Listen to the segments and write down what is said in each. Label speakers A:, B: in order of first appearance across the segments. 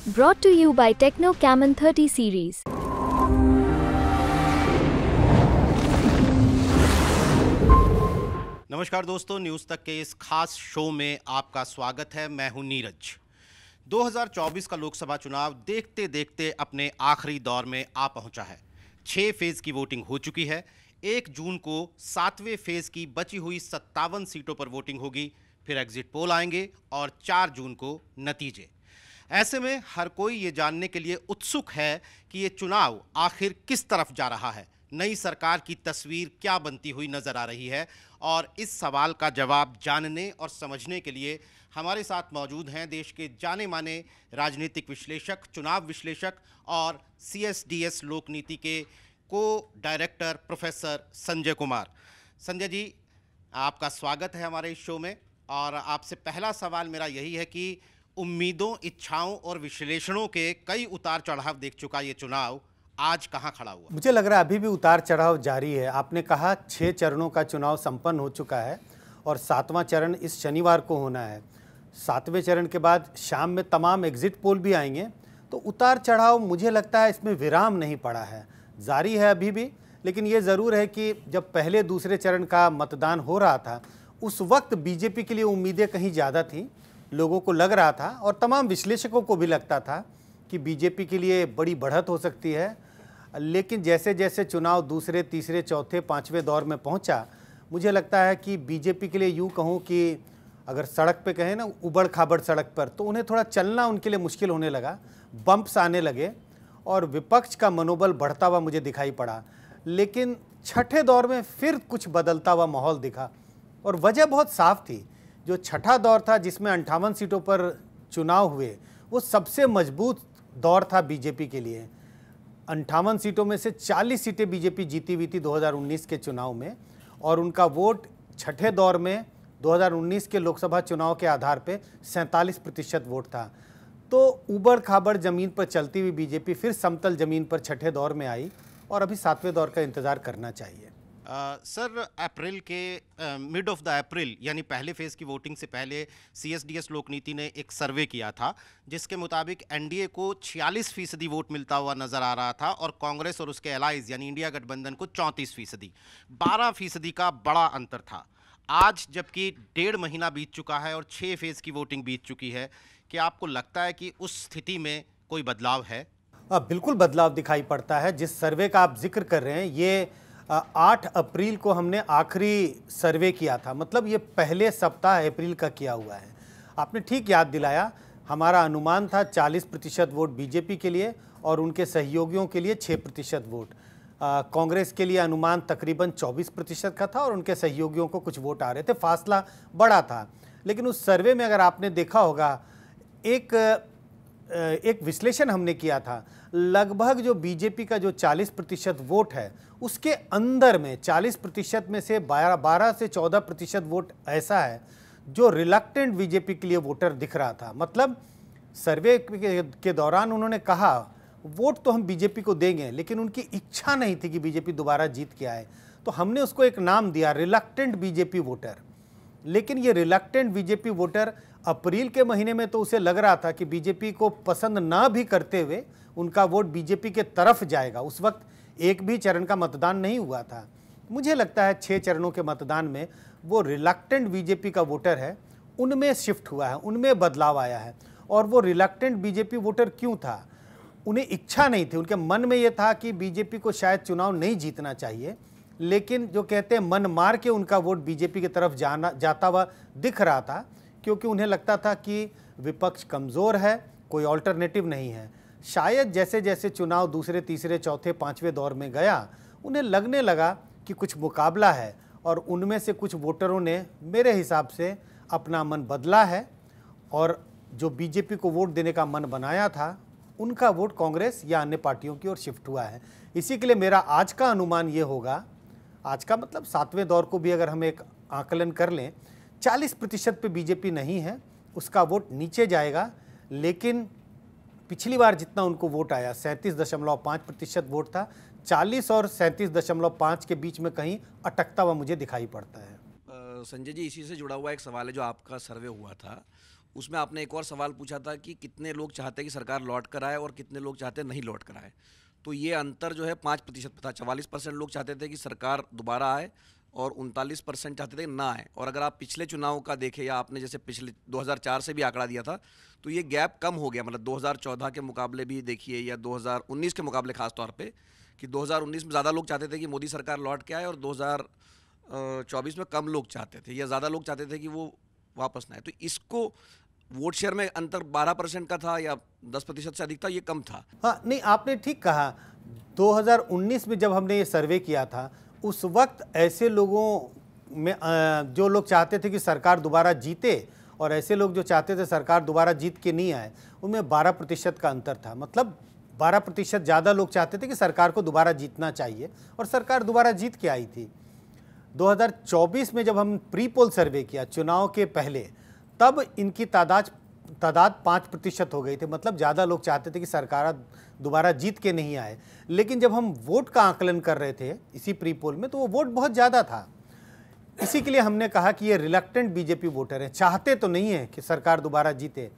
A: Brought to you by Techno Camon 30 series.
B: नमस्कार दोस्तों, news तक के इस खास शो में आपका स्वागत है। मैं हूं नीरज। 2024 का लोकसभा चुनाव देखते देखते अपने आखिरी दौर में आ पहुंचा है। 6 फेज की वोटिंग हो चुकी है। 1 जून को 7वें फेज की बची हुई 57 सीटों पर वोटिंग होगी। फिर एग्जिट पोल आएंगे और 4 जून को नतीजे। ऐसे में हर कोई ये जानने के लिए उत्सुक है कि ये चुनाव आखिर किस तरफ जा रहा है, नई सरकार की तस्वीर क्या बनती हुई नजर आ रही है। और इस सवाल का जवाब जानने और समझने के लिए हमारे साथ मौजूद हैं देश के जाने माने राजनीतिक विश्लेषक, चुनाव विश्लेषक और CSDS लोकनीति के को डायरेक्टर प्रोफेसर संजय कुमार। संजय जी, आपका स्वागत है हमारे इस शो में। और आपसे पहला सवाल मेरा यही है कि उम्मीदों, इच्छाओं और विश्लेषणों के कई उतार चढ़ाव देख चुका ये चुनाव आज कहां खड़ा हुआ?
C: मुझे लग रहा है अभी भी उतार चढ़ाव जारी है। आपने कहा 6 चरणों का चुनाव संपन्न हो चुका है और 7वां चरण इस शनिवार को होना है। 7वें चरण के बाद शाम में तमाम एग्जिट पोल भी आएंगे, तो उतार चढ़ाव मुझे लगता है इसमें विराम नहीं पड़ा है, जारी है अभी भी। लेकिन ये ज़रूर है कि जब पहले दूसरे चरण का मतदान हो रहा था उस वक्त बीजेपी के लिए उम्मीदें कहीं ज़्यादा थीं। लोगों को लग रहा था और तमाम विश्लेषकों को भी लगता था कि बीजेपी के लिए बड़ी बढ़त हो सकती है। लेकिन जैसे जैसे चुनाव दूसरे, तीसरे, चौथे, 5वें दौर में पहुंचा, मुझे लगता है कि बीजेपी के लिए यूं कहूं कि अगर सड़क पे कहें ना, उबड़ खाबड़ सड़क पर, तो उन्हें थोड़ा चलना उनके लिए मुश्किल होने लगा, बम्प्स आने लगे और विपक्ष का मनोबल बढ़ता हुआ मुझे दिखाई पड़ा। लेकिन छठे दौर में फिर कुछ बदलता हुआ माहौल दिखा और वजह बहुत साफ थी। जो छठा दौर था जिसमें 58 सीटों पर चुनाव हुए, वो सबसे मजबूत दौर था बीजेपी के लिए। 58 सीटों में से 40 सीटें बीजेपी जीती हुई थी 2019 के चुनाव में, और उनका वोट छठे दौर में 2019 के लोकसभा चुनाव के आधार पे 47% वोट था। तो ऊबड़ खाबड़ ज़मीन पर चलती हुई बीजेपी फिर समतल ज़मीन पर छठे दौर में आई और अभी 7वें दौर का इंतज़ार करना चाहिए।
B: सर, अप्रैल के मिड ऑफ द अप्रैल यानी पहले फेज़ की वोटिंग से पहले CSDS लोकनीति ने एक सर्वे किया था जिसके मुताबिक NDA को 46% वोट मिलता हुआ नज़र आ रहा था और कांग्रेस और उसके एलाइज यानी इंडिया गठबंधन को 34%, 12% का बड़ा अंतर था। आज जबकि 1.5 महीना बीत चुका है और 6 फेज़ की वोटिंग बीत चुकी है, क्या आपको लगता है कि उस स्थिति में कोई बदलाव है?
C: बिल्कुल बदलाव दिखाई पड़ता है। जिस सर्वे का आप जिक्र कर रहे हैं, ये 8 अप्रैल को हमने आखिरी सर्वे किया था, मतलब ये पहले सप्ताह अप्रैल का किया हुआ है। आपने ठीक याद दिलाया, हमारा अनुमान था 40% वोट बीजेपी के लिए और उनके सहयोगियों के लिए 6% वोट। कांग्रेस के लिए अनुमान तकरीबन 24% का था और उनके सहयोगियों को कुछ वोट आ रहे थे, फासला बड़ा था। लेकिन उस सर्वे में अगर आपने देखा होगा, एक विश्लेषण हमने किया था, लगभग जो बीजेपी का जो 40% वोट है उसके अंदर में 40% में से 12 से 14% वोट ऐसा है जो रिलक्टेंट बीजेपी के लिए वोटर दिख रहा था। मतलब सर्वे के दौरान उन्होंने कहा वोट तो हम बीजेपी को देंगे, लेकिन उनकी इच्छा नहीं थी कि बीजेपी दोबारा जीत के आए। तो हमने उसको एक नाम दिया, रिलक्टेंट बीजेपी वोटर। लेकिन ये रिलक्टेंट बीजेपी वोटर अप्रैल के महीने में तो उसे लग रहा था कि बीजेपी को पसंद ना भी करते हुए उनका वोट बीजेपी के तरफ जाएगा। उस वक्त एक भी चरण का मतदान नहीं हुआ था। मुझे लगता है 6 चरणों के मतदान में वो रिलक्टेंट बीजेपी का वोटर है, उनमें शिफ्ट हुआ है, उनमें बदलाव आया है। और वो रिलक्टेंट बीजेपी वोटर क्यों था? उन्हें इच्छा नहीं थी, उनके मन में ये था कि बीजेपी को शायद चुनाव नहीं जीतना चाहिए, लेकिन जो कहते हैं मन मार के उनका वोट बीजेपी की तरफ जाता हुआ दिख रहा था, क्योंकि उन्हें लगता था कि विपक्ष कमज़ोर है, कोई ऑल्टरनेटिव नहीं है। शायद जैसे जैसे चुनाव दूसरे, तीसरे, चौथे, 5वें दौर में गया, उन्हें लगने लगा कि कुछ मुकाबला है और उनमें से कुछ वोटरों ने मेरे हिसाब से अपना मन बदला है और जो बीजेपी को वोट देने का मन बनाया था उनका वोट कांग्रेस या अन्य पार्टियों की ओर शिफ्ट हुआ है। इसी के लिए मेरा आज का अनुमान ये होगा, आज का मतलब 7वें दौर को भी अगर हम एक आकलन कर लें, 40% पे बीजेपी नहीं है, उसका वोट नीचे जाएगा। लेकिन पिछली बार जितना उनको वोट आया 37.5% वोट था, 40 और 37.5 के बीच में कहीं अटकता हुआ मुझे दिखाई पड़ता है।
D: संजय जी, इसी से जुड़ा हुआ एक सवाल है। जो आपका सर्वे हुआ था उसमें आपने एक और सवाल पूछा था कि कितने लोग चाहते हैं कि सरकार लौट कर आए और कितने लोग चाहते हैं नहीं लौट कर आए। तो ये अंतर जो है 5% था। 44% लोग चाहते थे कि सरकार दोबारा आए और 39% चाहते थे कि ना आए। और अगर आप पिछले चुनाव का देखें या आपने जैसे पिछले 2004 से भी आंकड़ा दिया था तो ये गैप कम हो गया। मतलब 2014 के मुकाबले भी देखिए या 2019 के मुकाबले खास तौर पे कि 2019 में ज़्यादा लोग चाहते थे कि मोदी सरकार लौट के आए और 2024 में कम लोग चाहते थे या ज़्यादा लोग चाहते थे कि वो वापस ना आए। तो इसको वोट शेयर में अंतर 12% का था या 10% से अधिक था, ये कम था।
C: हाँ, नहीं, आपने ठीक कहा। 2019 में जब हमने ये सर्वे किया था उस वक्त ऐसे लोगों में जो लोग चाहते थे कि सरकार दोबारा जीते और ऐसे लोग जो चाहते थे सरकार दोबारा जीत के नहीं आए, उनमें 12% का अंतर था। मतलब 12% ज़्यादा लोग चाहते थे कि सरकार को दोबारा जीतना चाहिए और सरकार दोबारा जीत के आई थी। 2024 में जब हम प्री पोल सर्वे किया चुनाव के पहले, तब इनकी तादाद 5% हो गई थी। मतलब ज़्यादा लोग चाहते थे कि सरकार दोबारा जीत के नहीं आए। लेकिन जब हम वोट का आकलन कर रहे थे इसी प्री पोल में तो वो वोट बहुत ज़्यादा था। इसी के लिए हमने कहा कि ये रिलक्टेंट बीजेपी वोटर हैं, चाहते तो नहीं है कि सरकार दोबारा जीते,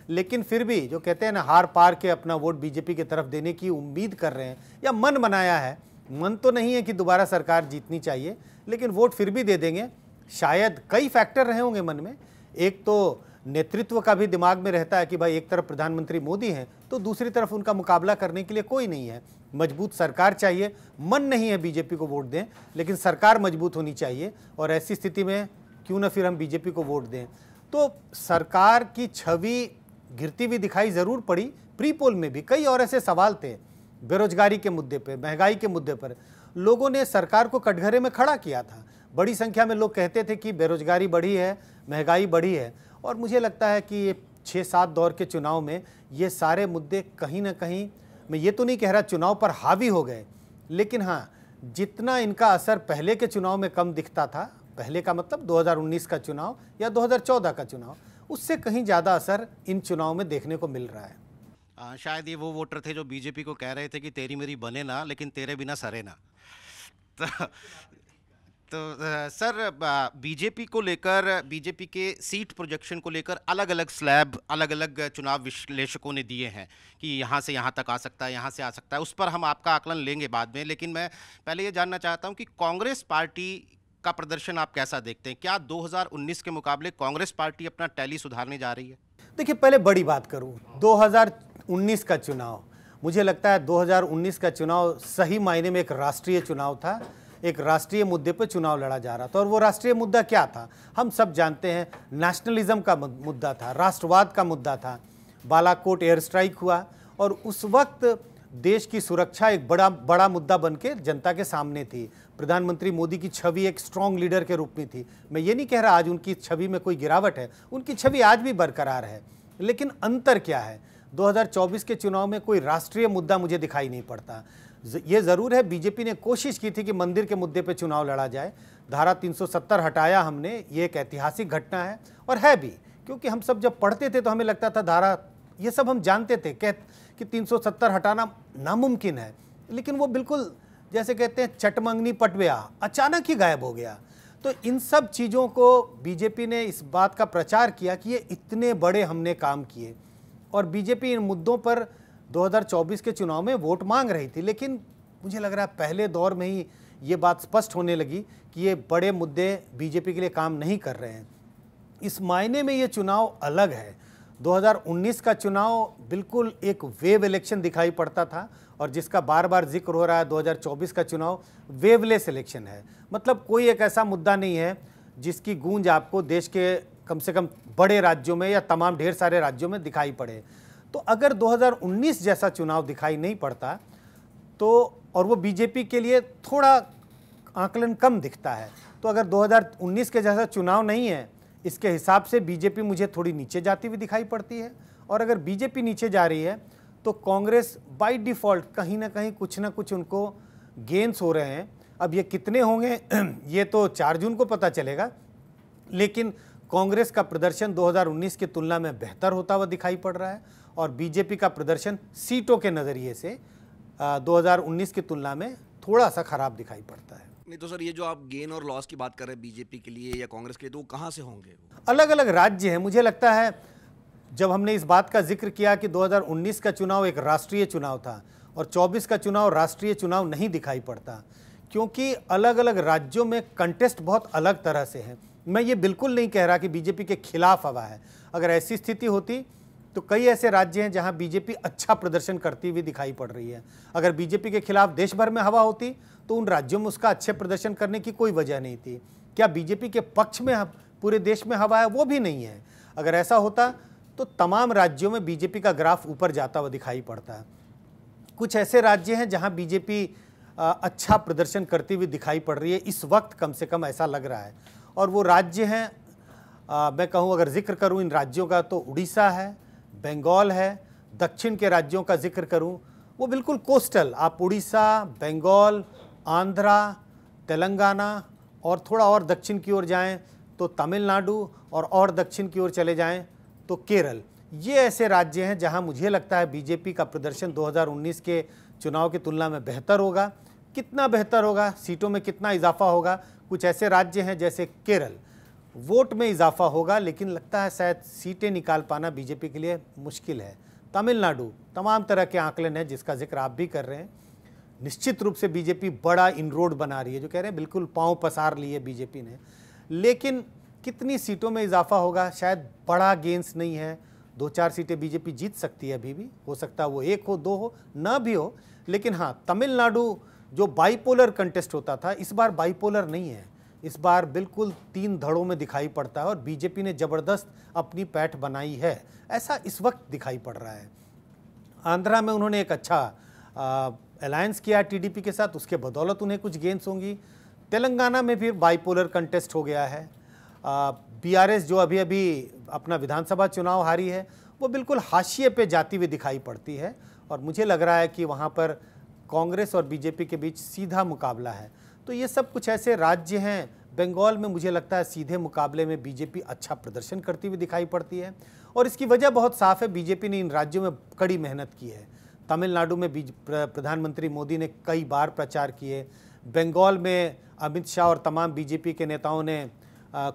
C: लेकिन फिर भी जो कहते हैं ना, हार पार के अपना वोट बीजेपी की तरफ देने की उम्मीद कर रहे हैं या मन बनाया है। मन तो नहीं है कि दोबारा सरकार जीतनी चाहिए, लेकिन वोट फिर भी दे देंगे। शायद कई फैक्टर रहे होंगे मन में। एक तो नेतृत्व का भी दिमाग में रहता है कि भाई एक तरफ प्रधानमंत्री मोदी हैं तो दूसरी तरफ उनका मुकाबला करने के लिए कोई नहीं है। मजबूत सरकार चाहिए। मन नहीं है बीजेपी को वोट दें, लेकिन सरकार मजबूत होनी चाहिए और ऐसी स्थिति में क्यों ना फिर हम बीजेपी को वोट दें। तो सरकार की छवि गिरती हुई दिखाई ज़रूर पड़ी। प्री पोल में भी कई और ऐसे सवाल थे, बेरोजगारी के मुद्दे पर, महंगाई के मुद्दे पर लोगों ने सरकार को कटघरे में खड़ा किया था। बड़ी संख्या में लोग कहते थे कि बेरोजगारी बढ़ी है, महंगाई बढ़ी है। और मुझे लगता है कि ये 6-7 दौर के चुनाव में ये सारे मुद्दे कहीं ना कहीं, मैं ये तो नहीं कह रहा चुनाव पर हावी हो गए, लेकिन हाँ, जितना इनका असर पहले के चुनाव में कम दिखता था, पहले का मतलब 2019 का चुनाव या 2014 का चुनाव, उससे कहीं ज़्यादा असर इन चुनाव में देखने को मिल रहा है।
B: शायद ये वो वोटर थे जो बीजेपी को कह रहे थे कि तेरी मेरी बने ना, लेकिन तेरे बिना सरे ना। तो सर, बीजेपी को लेकर, बीजेपी के सीट प्रोजेक्शन को लेकर अलग अलग स्लैब अलग अलग चुनाव विश्लेषकों ने दिए हैं कि यहाँ से यहाँ तक आ सकता है, यहाँ से आ सकता है। उस पर हम आपका आकलन लेंगे बाद में, लेकिन मैं पहले ये जानना चाहता हूँ कि कांग्रेस पार्टी का प्रदर्शन आप कैसा देखते हैं? क्या 2019 के मुकाबले कांग्रेस पार्टी अपना टैली सुधारने जा रही है?
C: देखिए, पहले बड़ी बात करूँ, 2019 का चुनाव, मुझे लगता है 2019 का चुनाव सही मायने में एक राष्ट्रीय चुनाव था। एक राष्ट्रीय मुद्दे पर चुनाव लड़ा जा रहा था और वो राष्ट्रीय मुद्दा क्या था हम सब जानते हैं। नेशनलिज्म का मुद्दा था, राष्ट्रवाद का मुद्दा था। बालाकोट एयर स्ट्राइक हुआ और उस वक्त देश की सुरक्षा एक बड़ा मुद्दा बन के जनता के सामने थी। प्रधानमंत्री मोदी की छवि एक स्ट्रॉन्ग लीडर के रूप में थी। मैं ये नहीं कह रहा आज उनकी छवि में कोई गिरावट है, उनकी छवि आज भी बरकरार है, लेकिन अंतर क्या है? 2024 के चुनाव में कोई राष्ट्रीय मुद्दा मुझे दिखाई नहीं पड़ता। ये ज़रूर है, बीजेपी ने कोशिश की थी कि मंदिर के मुद्दे पे चुनाव लड़ा जाए। धारा 370 हटाया हमने, ये एक ऐतिहासिक घटना है और है भी, क्योंकि हम सब जब पढ़ते थे तो हमें लगता था धारा, ये सब हम जानते थे कि 370 हटाना नामुमकिन है, लेकिन वो बिल्कुल जैसे कहते हैं चटमंगनी पटव्या, अचानक ही गायब हो गया। तो इन सब चीज़ों को बीजेपी ने इस बात का प्रचार किया कि ये इतने बड़े हमने काम किए और बीजेपी इन मुद्दों पर 2024 के चुनाव में वोट मांग रही थी। लेकिन मुझे लग रहा है पहले दौर में ही ये बात स्पष्ट होने लगी कि ये बड़े मुद्दे बीजेपी के लिए काम नहीं कर रहे हैं। इस मायने में ये चुनाव अलग है। 2019 का चुनाव बिल्कुल एक वेव इलेक्शन दिखाई पड़ता था और जिसका बार बार जिक्र हो रहा है, 2024 का चुनाव वेवलेस इलेक्शन है। मतलब कोई एक ऐसा मुद्दा नहीं है जिसकी गूंज आपको देश के कम से कम बड़े राज्यों में या तमाम ढेर सारे राज्यों में दिखाई पड़े। तो अगर 2019 जैसा चुनाव दिखाई नहीं पड़ता तो, और वो बीजेपी के लिए थोड़ा आकलन कम दिखता है, तो अगर 2019 के जैसा चुनाव नहीं है, इसके हिसाब से बीजेपी मुझे थोड़ी नीचे जाती हुई दिखाई पड़ती है। और अगर बीजेपी नीचे जा रही है तो कांग्रेस बाय डिफ़ॉल्ट कहीं ना कहीं कुछ ना कुछ उनको गेन्स हो रहे हैं। अब ये कितने होंगे ये तो 4 जून को पता चलेगा, लेकिन कांग्रेस का प्रदर्शन 2019 की तुलना में बेहतर होता हुआ दिखाई पड़ रहा है और बीजेपी का प्रदर्शन सीटों के नज़रिए से 2019 की तुलना में थोड़ा सा खराब दिखाई पड़ता है।
D: नहीं तो सर, ये जो आप गेन और लॉस की बात कर रहे हैं बीजेपी के लिए या कांग्रेस के लिए, तो वो कहाँ से होंगे?
C: अलग अलग राज्य हैं। मुझे लगता है जब हमने इस बात का जिक्र किया कि 2019 का चुनाव एक राष्ट्रीय चुनाव था और 24 का चुनाव राष्ट्रीय चुनाव नहीं दिखाई पड़ता, क्योंकि अलग अलग राज्यों में कंटेस्ट बहुत अलग तरह से है। मैं ये बिल्कुल नहीं कह रहा कि बीजेपी के खिलाफ हवा है। अगर ऐसी स्थिति होती तो कई ऐसे राज्य हैं जहां बीजेपी अच्छा प्रदर्शन करती हुई दिखाई पड़ रही है। अगर बीजेपी के खिलाफ देश भर में हवा होती तो उन राज्यों में उसका अच्छे प्रदर्शन करने की कोई वजह नहीं थी। क्या बीजेपी के पक्ष में पूरे देश में हवा है? वो भी नहीं है। अगर ऐसा होता तो तमाम राज्यों में बीजेपी का ग्राफ ऊपर जाता हुआ दिखाई पड़ता है। कुछ ऐसे राज्य हैं जहां बीजेपी अच्छा प्रदर्शन करती हुई दिखाई पड़ रही है इस वक्त, कम से कम ऐसा लग रहा है। और वो राज्य हैं, मैं कहूँ अगर जिक्र करूँ इन राज्यों का तो उड़ीसा है, बंगाल है। दक्षिण के राज्यों का जिक्र करूं वो बिल्कुल कोस्टल, आप उड़ीसा, बंगाल, आंध्रा, तेलंगाना और थोड़ा और दक्षिण की ओर जाएं तो तमिलनाडु और दक्षिण की ओर चले जाएं तो केरल। ये ऐसे राज्य हैं जहां मुझे लगता है बीजेपी का प्रदर्शन 2019 के चुनाव की तुलना में बेहतर होगा। कितना बेहतर होगा, सीटों में कितना इजाफा होगा? कुछ ऐसे राज्य हैं जैसे केरल, वोट में इजाफा होगा लेकिन लगता है शायद सीटें निकाल पाना बीजेपी के लिए मुश्किल है। तमिलनाडु, तमाम तरह के आंकलन हैं जिसका जिक्र आप भी कर रहे हैं। निश्चित रूप से बीजेपी बड़ा इनरोड बना रही है, जो कह रहे हैं बिल्कुल पांव पसार लिए बीजेपी ने, लेकिन कितनी सीटों में इजाफा होगा? शायद बड़ा गेंस नहीं है। 2-4 सीटें बीजेपी जीत सकती है, अभी भी हो सकता है वो 1 हो, 2 हो, ना भी हो। लेकिन हाँ, तमिलनाडु जो बाइपोलर कंटेस्ट होता था, इस बार बाइपोलर नहीं है। इस बार बिल्कुल 3 धड़ों में दिखाई पड़ता है और बीजेपी ने ज़बरदस्त अपनी पैठ बनाई है, ऐसा इस वक्त दिखाई पड़ रहा है। आंध्रा में उन्होंने एक अच्छा अलायंस किया टीडीपी के साथ, उसके बदौलत उन्हें कुछ गेंस होंगी। तेलंगाना में भी बाइपोलर कंटेस्ट हो गया है। बीआरएस जो अभी अभी अपना विधानसभा चुनाव हारी है, वो बिल्कुल हाशिए पे जाती हुई दिखाई पड़ती है और मुझे लग रहा है कि वहाँ पर कांग्रेस और बीजेपी के बीच सीधा मुकाबला है। तो ये सब कुछ ऐसे राज्य हैं। बंगाल में मुझे लगता है सीधे मुकाबले में बीजेपी अच्छा प्रदर्शन करती हुई दिखाई पड़ती है और इसकी वजह बहुत साफ है, बीजेपी ने इन राज्यों में कड़ी मेहनत की है। तमिलनाडु में प्रधानमंत्री मोदी ने कई बार प्रचार किए। बंगाल में अमित शाह और तमाम बीजेपी के नेताओं ने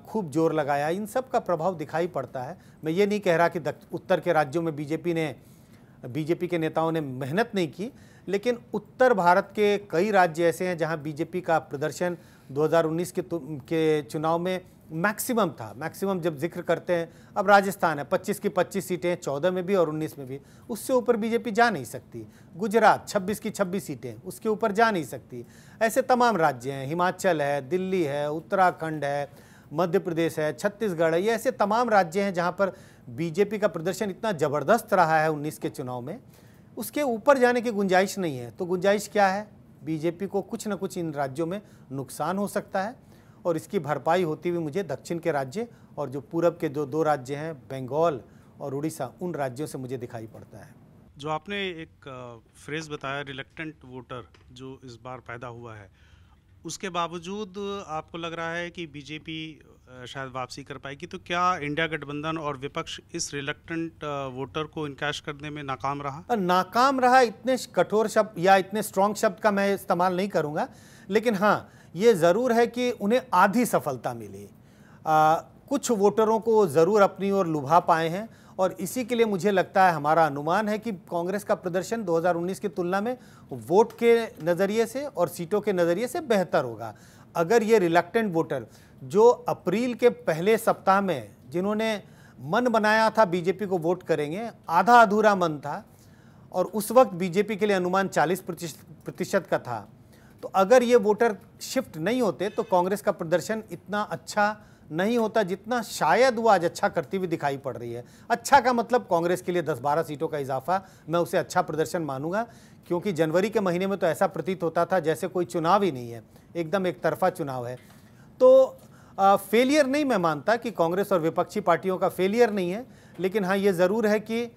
C: खूब जोर लगाया। इन सब का प्रभाव दिखाई पड़ता है। मैं ये नहीं कह रहा कि उत्तर के राज्यों में बीजेपी के नेताओं ने मेहनत नहीं की, लेकिन उत्तर भारत के कई राज्य ऐसे हैं जहां बीजेपी का प्रदर्शन 2019 के चुनाव में मैक्सिमम था। मैक्सिमम जब जिक्र करते हैं, अब राजस्थान है, 25 की 25 सीटें, 14 में भी और 19 में भी, उससे ऊपर बीजेपी जा नहीं सकती। गुजरात 26 की 26 सीटें, उसके ऊपर जा नहीं सकती। ऐसे तमाम राज्य हैं, हिमाचल है, दिल्ली है, उत्तराखंड है, मध्य प्रदेश है, छत्तीसगढ़ है। ये ऐसे तमाम राज्य हैं जहाँ पर बीजेपी का प्रदर्शन इतना ज़बरदस्त रहा है 19 के चुनाव में, उसके ऊपर जाने की गुंजाइश नहीं है। तो गुंजाइश क्या है? बीजेपी को कुछ न कुछ इन राज्यों में नुकसान हो सकता है और इसकी भरपाई होती हुई मुझे दक्षिण के राज्य और जो पूरब के जो 2 राज्य हैं, बंगाल और उड़ीसा, उन राज्यों से मुझे दिखाई पड़ता है।
E: जो आपने एक फ्रेज़ बताया रिलक्टेंट वोटर जो इस बार पैदा हुआ है, उसके बावजूद आपको लग रहा है कि बीजेपी शायद वापसी कर पाएगी, तो क्या इंडिया गठबंधन और विपक्ष इस रिलक्टेंट वोटर को इनकैश करने में नाकाम रहा?
C: नाकाम रहा, इतने कठोर शब्द या इतने स्ट्रॉन्ग शब्द का मैं इस्तेमाल नहीं करूंगा, लेकिन हाँ ये ज़रूर है कि उन्हें आधी सफलता मिली। कुछ वोटरों को ज़रूर अपनी ओर लुभा पाए हैं और इसी के लिए मुझे लगता है, हमारा अनुमान है कि कांग्रेस का प्रदर्शन 2019 की तुलना में वोट के नज़रिए से और सीटों के नज़रिए से बेहतर होगा। अगर ये रिलक्टेंट वोटर जो अप्रैल के पहले सप्ताह में जिन्होंने मन बनाया था बीजेपी को वोट करेंगे, आधा अधूरा मन था और उस वक्त बीजेपी के लिए अनुमान 40% का था, तो अगर ये वोटर शिफ्ट नहीं होते तो कांग्रेस का प्रदर्शन इतना अच्छा नहीं होता जितना शायद वो आज अच्छा करती हुई दिखाई पड़ रही है। अच्छा का मतलब कांग्रेस के लिए 10-12 सीटों का इजाफा, मैं उसे अच्छा प्रदर्शन मानूंगा, क्योंकि जनवरी के महीने में तो ऐसा प्रतीत होता था जैसे कोई चुनाव ही नहीं है, एकदम एक तरफा चुनाव है। तो फेलियर नहीं मैं मानता कि कांग्रेस और विपक्षी पार्टियों का फेलियर नहीं है, लेकिन हाँ ये ज़रूर है कि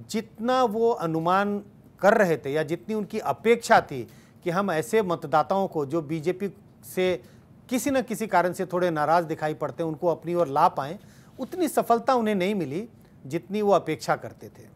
C: जितना वो अनुमान कर रहे थे या जितनी उनकी अपेक्षा थी कि हम ऐसे मतदाताओं को जो बीजेपी से किसी न किसी कारण से थोड़े नाराज़ दिखाई पड़ते हैं, उनको अपनी ओर ला पाएँ, उतनी सफलता उन्हें नहीं मिली जितनी वो अपेक्षा करते थे।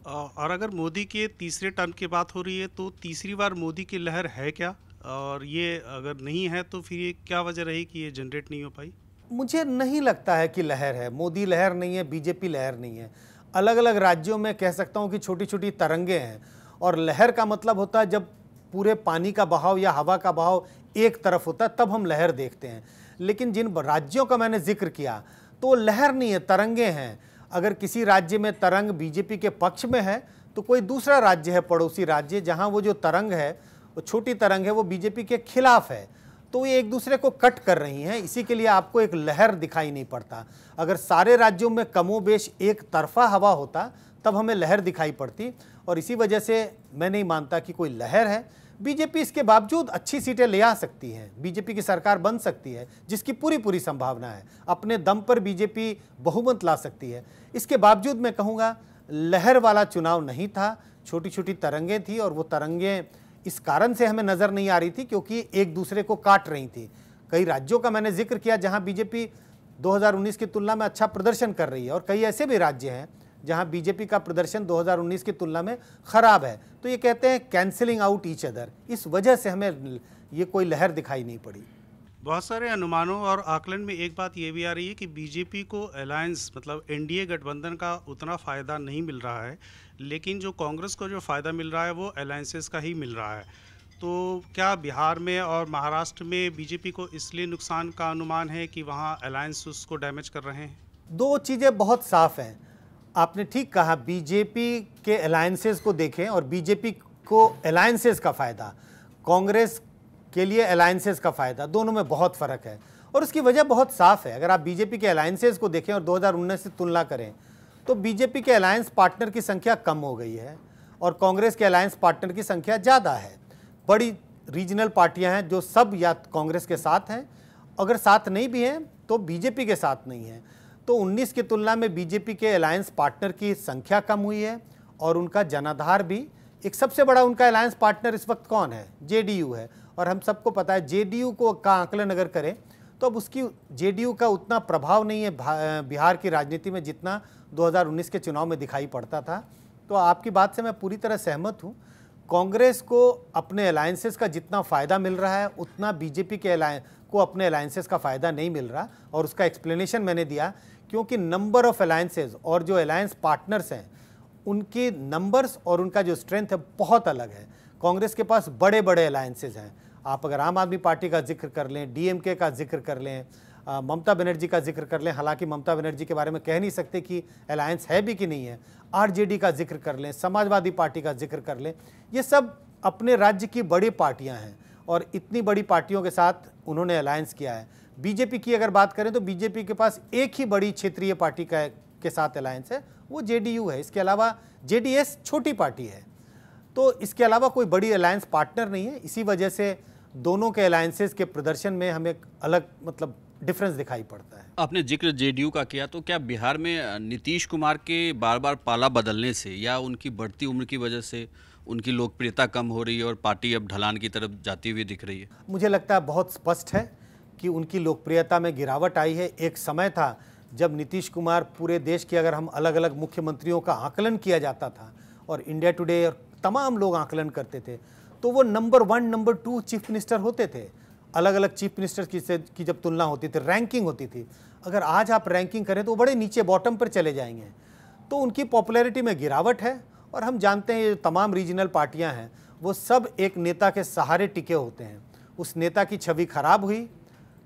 E: और अगर मोदी के तीसरे टर्म की बात हो रही है, तो तीसरी बार मोदी की लहर है क्या और ये अगर नहीं है तो फिर ये क्या वजह रही कि ये जनरेट नहीं हो पाई?
C: मुझे नहीं लगता है कि लहर है। मोदी लहर नहीं है, बीजेपी लहर नहीं है। अलग अलग राज्यों में कह सकता हूँ कि छोटी छोटी तरंगे हैं, और लहर का मतलब होता है जब पूरे पानी का बहाव या हवा का बहाव एक तरफ होता है, तब हम लहर देखते हैं। लेकिन जिन राज्यों का मैंने जिक्र किया तो लहर नहीं है, तरंगे हैं। अगर किसी राज्य में तरंग बीजेपी के पक्ष में है तो कोई दूसरा राज्य है, पड़ोसी राज्य, जहां वो जो तरंग है, वो छोटी तरंग है, वो बीजेपी के खिलाफ है, तो ये एक दूसरे को कट कर रही हैं। इसी के लिए आपको एक लहर दिखाई नहीं पड़ता। अगर सारे राज्यों में कमोबेश एक तरफा हवा होता तब हमें लहर दिखाई पड़ती, और इसी वजह से मैं नहीं मानता कि कोई लहर है। बीजेपी इसके बावजूद अच्छी सीटें ले आ सकती है, बीजेपी की सरकार बन सकती है, जिसकी पूरी पूरी संभावना है। अपने दम पर बीजेपी बहुमत ला सकती है। इसके बावजूद मैं कहूँगा लहर वाला चुनाव नहीं था, छोटी छोटी तरंगें थी, और वो तरंगें इस कारण से हमें नज़र नहीं आ रही थी क्योंकि एक दूसरे को काट रही थी। कई राज्यों का मैंने जिक्र किया जहां बीजेपी 2019 की तुलना में अच्छा प्रदर्शन कर रही है, और कई ऐसे भी राज्य हैं जहां बीजेपी का प्रदर्शन 2019 की तुलना में खराब है। तो ये कहते हैं कैंसिलिंग आउट ईच अदर। इस वजह से हमें ये कोई लहर दिखाई नहीं पड़ी।
E: बहुत सारे अनुमानों और आकलन में एक बात ये भी आ रही है कि बीजेपी को अलायंस मतलब एनडीए गठबंधन का उतना फ़ायदा नहीं मिल रहा है, लेकिन जो कांग्रेस को जो फ़ायदा मिल रहा है वो अलायंसेस का ही मिल रहा है। तो क्या बिहार में और महाराष्ट्र में बीजेपी को इसलिए नुकसान का अनुमान है कि वहाँ अलायंस उसको डैमेज कर रहे हैं?
C: दो चीज़ें बहुत साफ हैं। आपने ठीक कहा, बीजेपी के अलायंसेस को देखें और बीजेपी को अलायंसेस का फ़ायदा, कांग्रेस के लिए अलायंसेस का फ़ायदा, दोनों में बहुत फ़र्क है। और उसकी वजह बहुत साफ़ है। अगर आप बीजेपी के अलायंसेस को देखें और 2019 से तुलना करें तो बीजेपी के अलायंस पार्टनर की संख्या कम हो गई है और कांग्रेस के अलायंस पार्टनर की संख्या ज़्यादा है। बड़ी रीजनल पार्टियां हैं जो सब या कांग्रेस के साथ हैं, अगर साथ नहीं भी हैं तो बीजेपी के साथ नहीं हैं। तो 19 की तुलना में बीजेपी के अलायंस पार्टनर की संख्या कम हुई है और उनका जनाधार भी। एक सबसे बड़ा उनका अलायंस पार्टनर इस वक्त कौन है? जेडीयू है, और हम सबको पता है जेडीयू का आकलन अगर करें तो अब उसकी जेडीयू का उतना प्रभाव नहीं है बिहार की राजनीति में जितना 2019 के चुनाव में दिखाई पड़ता था। तो आपकी बात से मैं पूरी तरह सहमत हूँ। कांग्रेस को अपने अलायंसेस का जितना फ़ायदा मिल रहा है उतना बीजेपी के को अपने अलायंसेस का फ़ायदा नहीं मिल रहा, और उसका एक्सप्लेनेशन मैंने दिया। क्योंकि नंबर ऑफ अलायंसेस और जो अलायंस पार्टनर्स हैं उनके नंबर्स और उनका जो स्ट्रेंथ है बहुत अलग है। कांग्रेस के पास बड़े बड़े अलायंसेस हैं। आप अगर आम आदमी पार्टी का जिक्र कर लें, डीएमके का जिक्र कर लें, ममता बनर्जी का जिक्र कर लें, हालांकि ममता बनर्जी के बारे में कह नहीं सकते कि अलायंस है भी कि नहीं है, आरजेडी का जिक्र कर लें, समाजवादी पार्टी का जिक्र कर लें, ये सब अपने राज्य की बड़ी पार्टियां हैं और इतनी बड़ी पार्टियों के साथ उन्होंने अलायंस किया है। बीजेपी की अगर बात करें तो बीजेपी के पास एक ही बड़ी क्षेत्रीय पार्टी के साथ अलायंस है, वो जेडीयू है। इसके अलावा जेडीएस छोटी पार्टी है, तो इसके अलावा कोई बड़ी अलायंस पार्टनर नहीं है। इसी वजह से दोनों के अलायंसेस के प्रदर्शन में हमें अलग डिफरेंस दिखाई पड़ता है।
F: आपने जिक्र जेडीयू का किया, तो क्या बिहार में नीतीश कुमार के बार बार पाला बदलने से या उनकी बढ़ती उम्र की वजह से उनकी लोकप्रियता कम हो रही है और पार्टी अब ढलान की तरफ जाती हुई दिख रही है?
C: मुझे लगता है बहुत स्पष्ट है कि उनकी लोकप्रियता में गिरावट आई है। एक समय था जब नीतीश कुमार पूरे देश के, अगर हम अलग अलग मुख्यमंत्रियों का आकलन किया जाता था और इंडिया टुडे और तमाम लोग आकलन करते थे, तो वो नंबर 1 नंबर 2 चीफ मिनिस्टर होते थे। अलग अलग चीफ मिनिस्टर की जब तुलना होती थी, रैंकिंग होती थी। अगर आज आप रैंकिंग करें तो वो बड़े नीचे बॉटम पर चले जाएंगे। तो उनकी पॉपुलैरिटी में गिरावट है, और हम जानते हैं ये तमाम रीजनल पार्टियां हैं वो सब एक नेता के सहारे टिके होते हैं। उस नेता की छवि खराब हुई,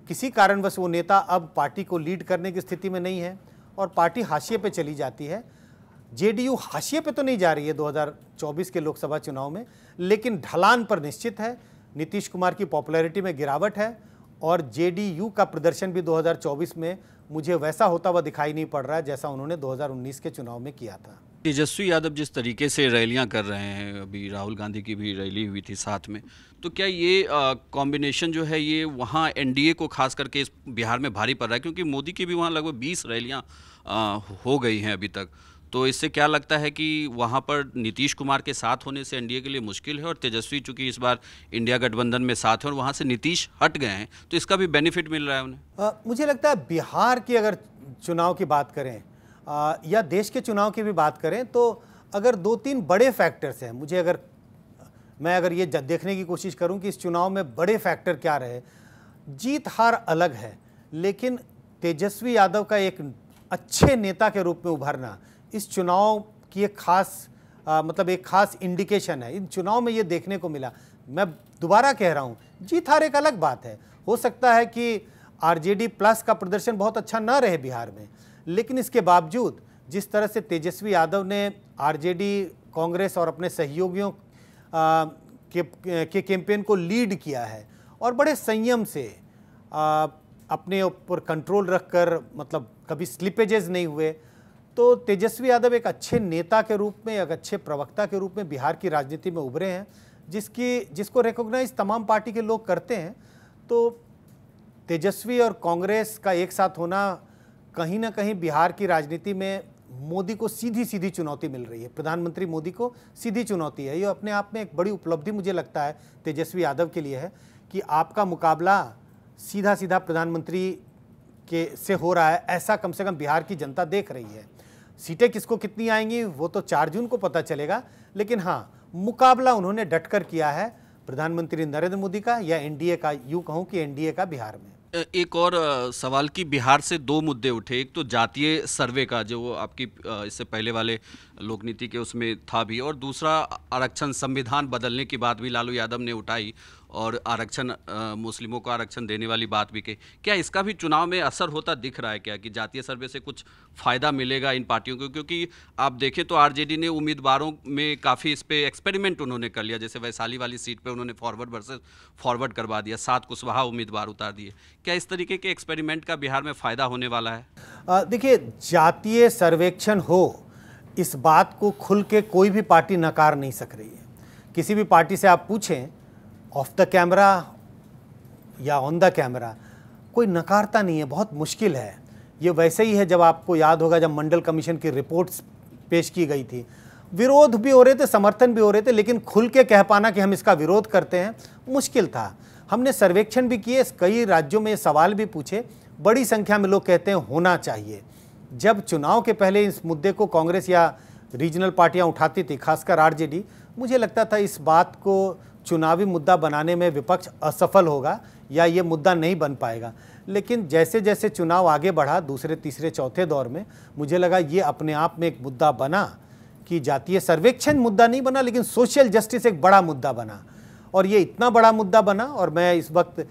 C: किसी कारणवश वो नेता अब पार्टी को लीड करने की स्थिति में नहीं है और पार्टी हाशिए पे चली जाती है। जेडीयू हाशिए पे तो नहीं जा रही है 2024 के लोकसभा चुनाव में, लेकिन ढलान पर निश्चित है। नीतीश कुमार की पॉपुलैरिटी में गिरावट है और जेडीयू का प्रदर्शन भी 2024 में मुझे वैसा होता हुआ दिखाई नहीं पड़ रहा है जैसा उन्होंने 2019 के चुनाव में किया था।
F: तेजस्वी यादव जिस तरीके से रैलियां कर रहे हैं, अभी राहुल गांधी की भी रैली हुई थी साथ में, तो क्या ये कॉम्बिनेशन जो है ये वहाँ एनडीए को खास करके इस बिहार में भारी पड़ रहा है? क्योंकि मोदी की भी वहाँ लगभग 20 रैलियां हो गई हैं अभी तक। तो इससे क्या लगता है कि वहाँ पर नीतीश कुमार के साथ होने से एनडीए के लिए मुश्किल है, और तेजस्वी चूंकि इस बार इंडिया गठबंधन में साथ है और वहाँ से नीतीश हट गए हैं, तो इसका भी बेनिफिट मिल रहा है उन्हें?
C: मुझे लगता है बिहार की अगर चुनाव की बात करें या देश के चुनाव की भी बात करें तो अगर 2-3 बड़े फैक्टर्स हैं, मुझे अगर मैं अगर ये देखने की कोशिश करूं कि इस चुनाव में बड़े फैक्टर क्या रहे, जीत हार अलग है, लेकिन तेजस्वी यादव का एक अच्छे नेता के रूप में उभरना इस चुनाव की एक खास मतलब एक खास इंडिकेशन है। इन चुनाव में ये देखने को मिला। मैं दोबारा कह रहा हूँ, जीत हार एक अलग बात है। हो सकता है कि आरजेडी प्लस का प्रदर्शन बहुत अच्छा ना रहे बिहार में, लेकिन इसके बावजूद जिस तरह से तेजस्वी यादव ने आरजेडी, कांग्रेस और अपने सहयोगियों के कैंपेन को लीड किया है और बड़े संयम से अपने ऊपर कंट्रोल रखकर, मतलब कभी स्लिपेजेस नहीं हुए, तो तेजस्वी यादव एक अच्छे नेता के रूप में, एक अच्छे प्रवक्ता के रूप में बिहार की राजनीति में उभरे हैं, जिसको रिकॉग्नाइज तमाम पार्टी के लोग करते हैं। तो तेजस्वी और कांग्रेस का एक साथ होना कहीं ना कहीं बिहार की राजनीति में मोदी को सीधी सीधी चुनौती मिल रही है। प्रधानमंत्री मोदी को सीधी चुनौती है। ये अपने आप में एक बड़ी उपलब्धि मुझे लगता है तेजस्वी यादव के लिए है कि आपका मुकाबला सीधा सीधा प्रधानमंत्री के से हो रहा है, ऐसा कम से कम बिहार की जनता देख रही है। सीटें किसको कितनी आएंगी वो तो 4 जून को पता चलेगा, लेकिन हाँ, मुकाबला उन्होंने डटकर किया है प्रधानमंत्री नरेंद्र मोदी का या एनडीए का, यूँ कहूँ कि एनडीए का बिहार में।
F: एक और सवाल की बिहार से 2 मुद्दे उठे। एक तो जातीय सर्वे का, जो आपकी इससे पहले वाले लोकनीति के उसमें था भी, और दूसरा आरक्षण, संविधान बदलने की बात भी लालू यादव ने उठाई और आरक्षण, मुस्लिमों को आरक्षण देने वाली बात भी कही। क्या इसका भी चुनाव में असर होता दिख रहा है क्या, कि जातीय सर्वे से कुछ फ़ायदा मिलेगा इन पार्टियों को? क्योंकि आप देखें तो आरजेडी ने उम्मीदवारों में काफ़ी इस पर एक्सपेरिमेंट उन्होंने कर लिया। जैसे वैशाली वाली सीट पे उन्होंने फॉरवर्ड वर्सेस फॉरवर्ड करवा दिया, 7 कुशवाहा उम्मीदवार उतार दिए। क्या इस तरीके के एक्सपेरिमेंट का बिहार में फ़ायदा होने वाला है?
C: देखिए, जातीय सर्वेक्षण हो, इस बात को खुल के कोई भी पार्टी नकार नहीं सक रही है। किसी भी पार्टी से आप पूछें, ऑफ द कैमरा या ऑन द कैमरा, कोई नकारता नहीं है, बहुत मुश्किल है। ये वैसे ही है, जब आपको याद होगा जब मंडल कमीशन की रिपोर्ट्स पेश की गई थी, विरोध भी हो रहे थे, समर्थन भी हो रहे थे, लेकिन खुल के कह पाना कि हम इसका विरोध करते हैं, मुश्किल था। हमने सर्वेक्षण भी किए, कई राज्यों में सवाल भी पूछे, बड़ी संख्या में लोग कहते हैं होना चाहिए। जब चुनाव के पहले इस मुद्दे को कांग्रेस या रीजनल पार्टियां उठाती थी, खासकर आरजेडी, मुझे लगता था इस बात को चुनावी मुद्दा बनाने में विपक्ष असफल होगा या ये मुद्दा नहीं बन पाएगा। लेकिन जैसे जैसे चुनाव आगे बढ़ा, दूसरे, तीसरे, चौथे दौर में, मुझे लगा ये अपने आप में एक मुद्दा बना कि जातीय सर्वेक्षण मुद्दा नहीं बना, लेकिन सोशल जस्टिस एक बड़ा मुद्दा बना। और ये इतना बड़ा मुद्दा बना, और मैं इस वक्त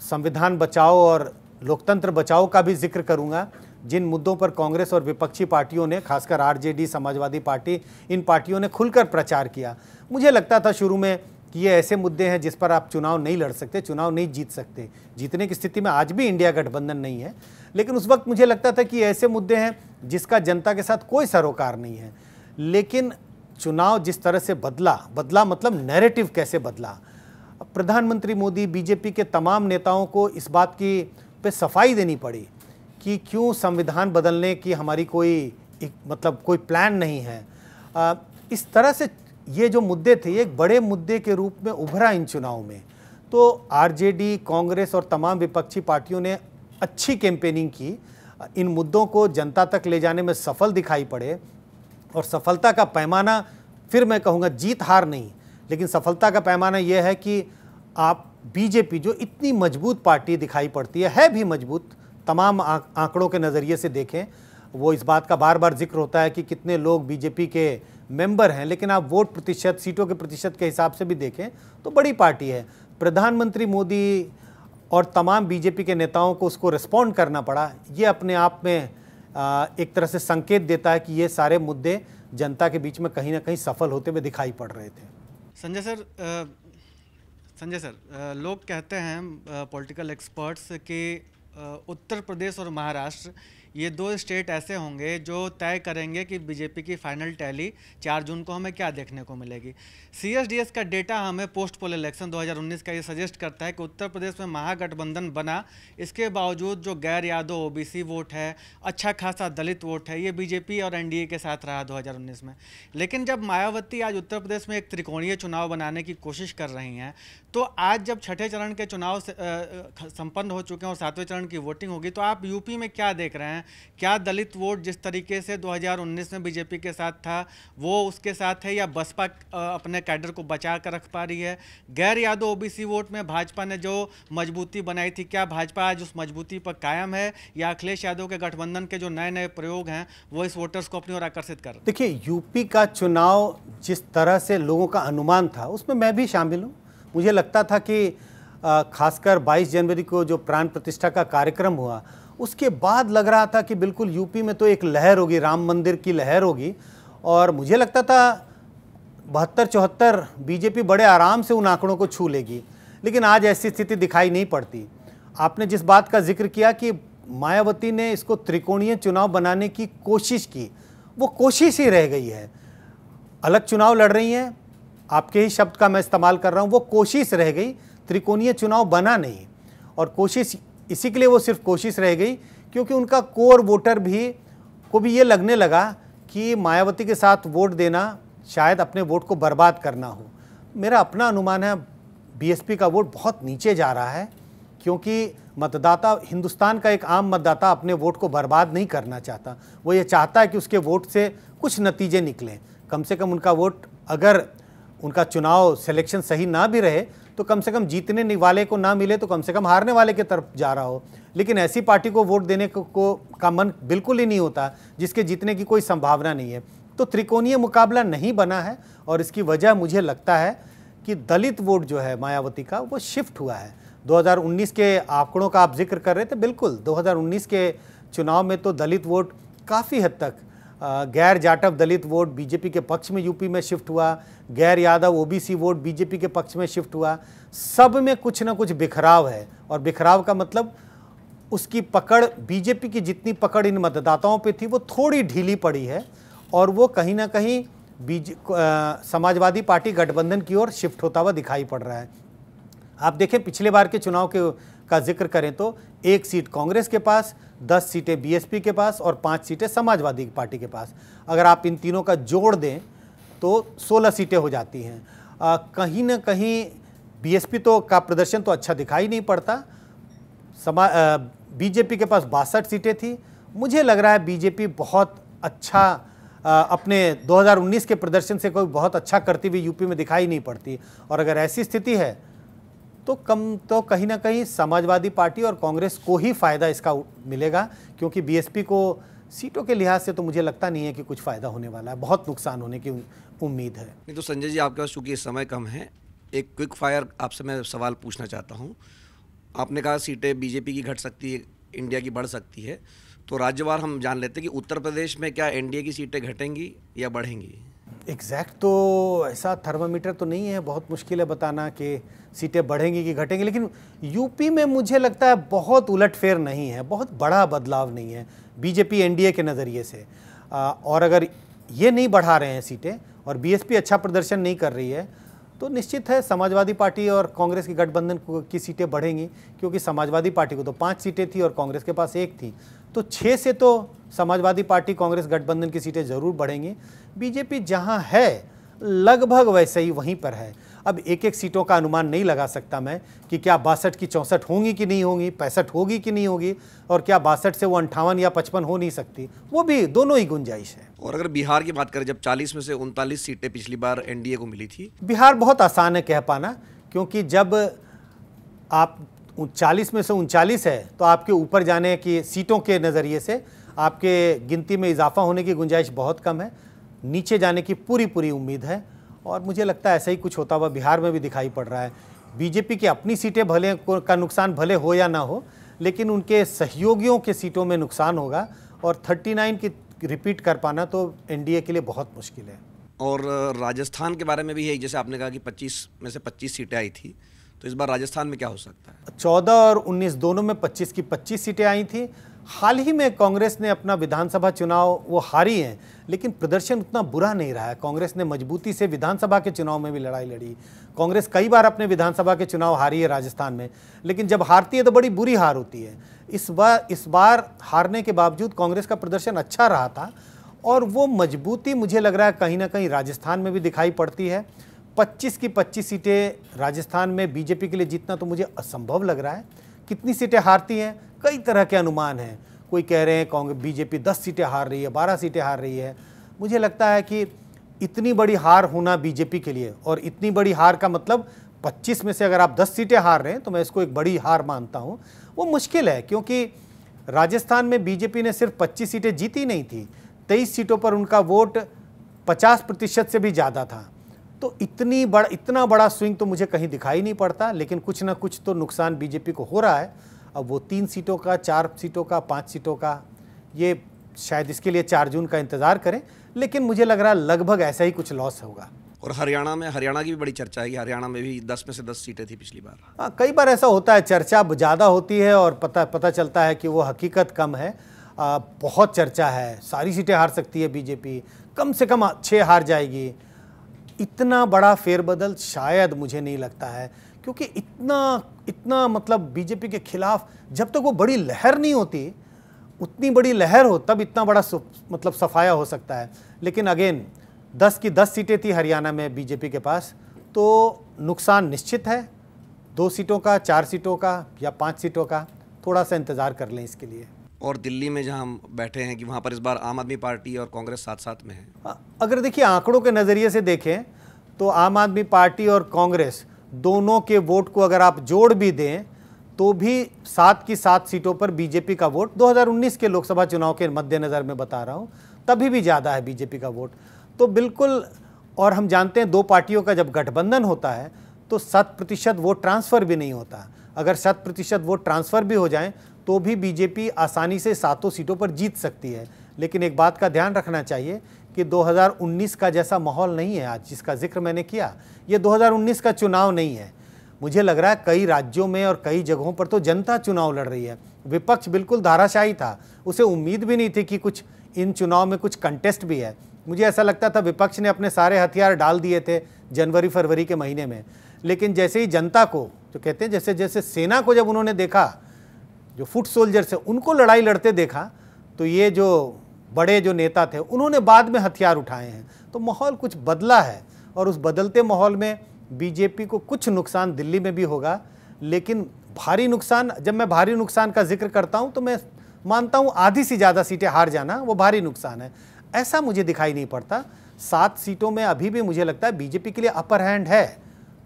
C: संविधान बचाओ और लोकतंत्र बचाओ का भी जिक्र करूँगा, जिन मुद्दों पर कांग्रेस और विपक्षी पार्टियों ने, खासकर आरजेडी, समाजवादी पार्टी, इन पार्टियों ने खुलकर प्रचार किया। मुझे लगता था शुरू में कि ये ऐसे मुद्दे हैं जिस पर आप चुनाव नहीं लड़ सकते, चुनाव नहीं जीत सकते। जीतने की स्थिति में आज भी इंडिया गठबंधन नहीं है, लेकिन उस वक्त मुझे लगता था कि ऐसे मुद्दे हैं जिसका जनता के साथ कोई सरोकार नहीं है। लेकिन चुनाव जिस तरह से बदला मतलब नैरेटिव कैसे बदला, प्रधानमंत्री मोदी, बीजेपी के तमाम नेताओं को इस बात की पे सफाई देनी पड़ी कि क्यों संविधान बदलने की हमारी कोई प्लान नहीं है। इस तरह से ये जो मुद्दे थे, ये एक बड़े मुद्दे के रूप में उभरा इन चुनाव में। तो आरजेडी, कांग्रेस और तमाम विपक्षी पार्टियों ने अच्छी कैंपेनिंग की, इन मुद्दों को जनता तक ले जाने में सफल दिखाई पड़े। और सफलता का पैमाना, फिर मैं कहूँगा जीत हार नहीं, लेकिन सफलता का पैमाना यह है कि आप बीजेपी जो इतनी मजबूत पार्टी दिखाई पड़ती है भी मजबूत, तमाम आंकड़ों के नज़रिए से देखें, वो इस बात का बार बार जिक्र होता है कि कितने लोग बीजेपी के मेंबर हैं, लेकिन आप वोट प्रतिशत, सीटों के प्रतिशत के हिसाब से भी देखें तो बड़ी पार्टी है। प्रधानमंत्री मोदी और तमाम बीजेपी के नेताओं को उसको रिस्पॉन्ड करना पड़ा। ये अपने आप में एक तरह से संकेत देता है कि ये सारे मुद्दे जनता के बीच में कहीं ना कहीं सफल होते हुए दिखाई पड़ रहे थे।
G: संजय सर, लोग कहते हैं, पॉलिटिकल एक्सपर्ट्स, कि उत्तर प्रदेश और महाराष्ट्र ये 2 स्टेट ऐसे होंगे जो तय करेंगे कि बीजेपी की फाइनल टैली 4 जून को हमें क्या देखने को मिलेगी। CSDS का डेटा हमें पोस्ट पोल इलेक्शन 2019 का ये सजेस्ट करता है कि उत्तर प्रदेश में महागठबंधन बना, इसके बावजूद जो गैर यादव OBC वोट है, अच्छा खासा दलित वोट है, ये बीजेपी और एनडीए के साथ रहा 2019 में। लेकिन जब मायावती आज उत्तर प्रदेश में एक त्रिकोणीय चुनाव बनाने की कोशिश कर रही हैं, तो आज जब छठे चरण के चुनाव संपन्न हो चुके हैं और 7वें चरण की वोटिंग होगी, तो आप यूपी में क्या देख रहे हैं? क्या दलित वोट जिस तरीके से 2019 में बीजेपी के साथ था वो उसके साथ है, या बसपा अपने कैडर को बचा कर रख पा रही है? गैर यादव ओबीसी वोट में भाजपा ने जो मजबूती बनाई थी, क्या भाजपा आज उस मजबूती पर कायम है, या अखिलेश यादव के गठबंधन के जो नए नए प्रयोग हैं वो इस वोटर्स को अपनी ओर आकर्षित कर रहे हैं?
C: देखिए, यूपी का चुनाव जिस तरह से लोगों का अनुमान था उसमें मैं भी शामिल हूँ। मुझे लगता था कि खासकर 22 जनवरी को जो प्राण प्रतिष्ठा का कार्यक्रम हुआ उसके बाद लग रहा था कि बिल्कुल यूपी में तो एक लहर होगी, राम मंदिर की लहर होगी। और मुझे लगता था 72-74 बीजेपी बड़े आराम से उन आंकड़ों को छू लेगी, लेकिन आज ऐसी स्थिति दिखाई नहीं पड़ती। आपने जिस बात का जिक्र किया कि मायावती ने इसको त्रिकोणीय चुनाव बनाने की कोशिश की, वो कोशिश ही रह गई है। अलग चुनाव लड़ रही हैं, आपके ही शब्द का मैं इस्तेमाल कर रहा हूँ, वो कोशिश रह गई, त्रिकोणीय चुनाव बना नहीं। और कोशिश इसी के लिए वो सिर्फ कोशिश रह गई क्योंकि उनका कोर वोटर को भी ये लगने लगा कि मायावती के साथ वोट देना शायद अपने वोट को बर्बाद करना हो। मेरा अपना अनुमान है बीएसपी का वोट बहुत नीचे जा रहा है, क्योंकि मतदाता, हिंदुस्तान का एक आम मतदाता अपने वोट को बर्बाद नहीं करना चाहता। वो ये चाहता है कि उसके वोट से कुछ नतीजे निकलें, कम से कम उनका वोट, अगर उनका चुनाव सिलेक्शन सही ना भी रहे तो कम से कम जीतने वाले को ना मिले तो कम से कम हारने वाले की तरफ जा रहा हो। लेकिन ऐसी पार्टी को वोट देने का मन बिल्कुल ही नहीं होता जिसके जीतने की कोई संभावना नहीं है। तो त्रिकोणीय मुकाबला नहीं बना है, और इसकी वजह मुझे लगता है कि दलित वोट जो है मायावती का वो शिफ्ट हुआ है। 2019 के आंकड़ों का आप जिक्र कर रहे थे, बिल्कुल 2019 के चुनाव में तो दलित वोट काफ़ी हद तक, गैर जाटव दलित वोट बीजेपी के पक्ष में यूपी में शिफ्ट हुआ, गैर यादव ओबीसी वोट बीजेपी के पक्ष में शिफ्ट हुआ। सब में कुछ ना कुछ बिखराव है, और बिखराव का मतलब उसकी पकड़, बीजेपी की जितनी पकड़ इन मतदाताओं पे थी वो थोड़ी ढीली पड़ी है, और वो कहीं ना कहीं समाजवादी पार्टी गठबंधन की ओर शिफ्ट होता हुआ दिखाई पड़ रहा है। आप देखें, पिछले बार के चुनाव का जिक्र करें तो 1 सीट कांग्रेस के पास, 10 सीटें बीएसपी के पास और 5 सीटें समाजवादी पार्टी के पास। अगर आप इन तीनों का जोड़ दें तो 16 सीटें हो जाती हैं। कहीं ना कहीं बीएसपी का प्रदर्शन तो अच्छा दिखाई नहीं पड़ता। बीजेपी के पास 62 सीटें थी। मुझे लग रहा है बीजेपी बहुत अच्छा अपने 2019 के प्रदर्शन से कोई बहुत अच्छा करती हुई यूपी में दिखाई नहीं पड़ती। और अगर ऐसी स्थिति है तो कहीं ना कहीं समाजवादी पार्टी और कांग्रेस को ही फ़ायदा इसका मिलेगा, क्योंकि बीएसपी को सीटों के लिहाज से तो मुझे लगता नहीं है कि कुछ फ़ायदा होने वाला है, बहुत नुकसान होने की उम्मीद है।
D: नहीं तो संजय जी, आपके पास चूँकि समय कम है, एक क्विक फायर आपसे मैं सवाल पूछना चाहता हूँ। आपने कहा सीटें बीजेपी की घट सकती है, इंडिया की बढ़ सकती है, तो राज्यवार हम जान लेते हैं कि उत्तर प्रदेश में क्या एनडीए की सीटें घटेंगी या बढ़ेंगी?
C: एग्जैक्ट तो ऐसा थर्मामीटर तो नहीं है, बहुत मुश्किल है बताना कि सीटें बढ़ेंगी कि घटेंगी। लेकिन यूपी में मुझे लगता है बहुत उलटफेर नहीं है, बहुत बड़ा बदलाव नहीं है बीजेपी एनडीए के नज़रिए से। और अगर ये नहीं बढ़ा रहे हैं सीटें और बीएसपी अच्छा प्रदर्शन नहीं कर रही है तो निश्चित है समाजवादी पार्टी और कांग्रेस की गठबंधन की सीटें बढ़ेंगी, क्योंकि समाजवादी पार्टी को तो 5 सीटें थी और कांग्रेस के पास 1 थी, तो 6 से तो समाजवादी पार्टी कांग्रेस गठबंधन की सीटें ज़रूर बढ़ेंगी। बीजेपी जहां है लगभग वैसे ही वहीं पर है। अब एक सीटों का अनुमान नहीं लगा सकता मैं कि क्या 62 की 64 होंगी कि नहीं होंगी, 65 होगी कि नहीं होगी, और क्या 62 से वो 58 या 55 हो नहीं सकती, वो भी दोनों ही गुंजाइश है।
D: और अगर बिहार की बात करें, जब 40 में से 39 सीटें पिछली बार एनडीए को मिली थी,
C: बिहार बहुत आसान है कह पाना, क्योंकि जब आप 40 में से 39 है तो आपके ऊपर जाने की सीटों के नज़रिए से आपके गिनती में इजाफा होने की गुंजाइश बहुत कम है, नीचे जाने की पूरी उम्मीद है। और मुझे लगता है ऐसा ही कुछ होता हुआ बिहार में भी दिखाई पड़ रहा है। बीजेपी की अपनी सीटें भले का नुकसान भले हो या ना हो, लेकिन उनके सहयोगियों के सीटों में नुकसान होगा, और 39 की रिपीट कर पाना तो एनडीए के लिए बहुत मुश्किल है।
D: और राजस्थान के बारे में भी है, जैसे आपने कहा कि 25 में से 25 सीटें आई थी, तो इस बार राजस्थान में क्या हो सकता है?
C: 14 और 19 दोनों में 25 की 25 सीटें आई थी। हाल ही में कांग्रेस ने अपना विधानसभा चुनाव वो हारी हैं, लेकिन प्रदर्शन उतना बुरा नहीं रहा है। कांग्रेस ने मजबूती से विधानसभा के चुनाव में भी लड़ाई लड़ी। कांग्रेस कई बार अपने विधानसभा के चुनाव हारी है राजस्थान में, लेकिन जब हारती है तो बड़ी बुरी हार होती है। इस बार हारने के बावजूद कांग्रेस का प्रदर्शन अच्छा रहा था, और वो मजबूती मुझे लग रहा है कहीं ना कहीं राजस्थान में भी दिखाई पड़ती है। 25 की 25 सीटें राजस्थान में बीजेपी के लिए जीतना तो मुझे असंभव लग रहा है। कितनी सीटें हारती हैं, कई तरह के अनुमान हैं। कोई कह रहे हैं कांग्रेस बीजेपी 10 सीटें हार रही है, 12 सीटें हार रही है। मुझे लगता है कि इतनी बड़ी हार होना बीजेपी के लिए, और इतनी बड़ी हार का मतलब 25 में से अगर आप 10 सीटें हार रहे हैं तो मैं इसको एक बड़ी हार मानता हूँ। वो मुश्किल है, क्योंकि राजस्थान में बीजेपी ने सिर्फ 25 सीटें जीती नहीं थी, 23 सीटों पर उनका वोट 50% से भी ज़्यादा था। तो इतना बड़ा स्विंग तो मुझे कहीं दिखाई नहीं पड़ता, लेकिन कुछ ना कुछ तो नुकसान बीजेपी को हो रहा है। अब वो 3 सीटों का, 4 सीटों का, 5 सीटों का, ये शायद इसके लिए 4 जून का इंतज़ार करें, लेकिन मुझे लग रहा है लगभग ऐसा ही कुछ लॉस होगा।
D: और हरियाणा की भी बड़ी चर्चा है कि हरियाणा में भी 10 में से 10 सीटें थी पिछली बार।
C: हाँ, कई बार ऐसा होता है, चर्चा ज़्यादा होती है और पता चलता है कि वो हकीकत कम है। बहुत चर्चा है, सारी सीटें हार सकती है बीजेपी, कम से कम 6 हार जाएगी। इतना बड़ा फेरबदल शायद मुझे नहीं लगता है, क्योंकि इतना मतलब बीजेपी के खिलाफ जब तक वो बड़ी लहर नहीं होती, उतनी बड़ी लहर हो तब इतना बड़ा मतलब सफाया हो सकता है। लेकिन अगेन 10 की 10 सीटें थी हरियाणा में बीजेपी के पास, तो नुकसान निश्चित है। 2 सीटों का, 4 सीटों का या 5 सीटों का, थोड़ा सा इंतज़ार कर लें इसके लिए।
D: और दिल्ली में जहां हम बैठे हैं कि वहां पर इस बार आम आदमी पार्टी और कांग्रेस साथ साथ में है।
C: अगर देखिए आंकड़ों के नज़रिए से देखें तो आम आदमी पार्टी और कांग्रेस दोनों के वोट को अगर आप जोड़ भी दें तो भी 7 की 7 सीटों पर बीजेपी का वोट, 2019 के लोकसभा चुनाव के मद्देनज़र में बता रहा हूँ, तभी भी ज़्यादा है बीजेपी का वोट। तो बिल्कुल, और हम जानते हैं 2 पार्टियों का जब गठबंधन होता है तो 100% वोट ट्रांसफ़र भी नहीं होता। अगर 100% वोट ट्रांसफ़र भी हो जाएं तो भी बीजेपी आसानी से 7 सीटों पर जीत सकती है। लेकिन एक बात का ध्यान रखना चाहिए कि 2019 का जैसा माहौल नहीं है आज, जिसका जिक्र मैंने किया। ये 2019 का चुनाव नहीं है। मुझे लग रहा है कई राज्यों में और कई जगहों पर तो जनता चुनाव लड़ रही है। विपक्ष बिल्कुल धाराशायी था, उसे उम्मीद भी नहीं थी कि कुछ इन चुनाव में कुछ कंटेस्ट भी है। मुझे ऐसा लगता था विपक्ष ने अपने सारे हथियार डाल दिए थे जनवरी फरवरी के महीने में। लेकिन जैसे ही जनता को, जो कहते हैं जैसे जैसे सेना को जब उन्होंने देखा, जो फुट सोल्जर से उनको लड़ाई लड़ते देखा, तो ये जो बड़े जो नेता थे उन्होंने बाद में हथियार उठाए हैं। तो माहौल कुछ बदला है, और उस बदलते माहौल में बीजेपी को कुछ नुकसान दिल्ली में भी होगा। लेकिन भारी नुकसान, जब मैं भारी नुकसान का जिक्र करता हूं तो मैं मानता हूं आधी से ज़्यादा सीटें हार जाना वो भारी नुकसान है, ऐसा मुझे दिखाई नहीं पड़ता। 7 सीटों में अभी भी मुझे लगता है बीजेपी के लिए अपर हैंड है।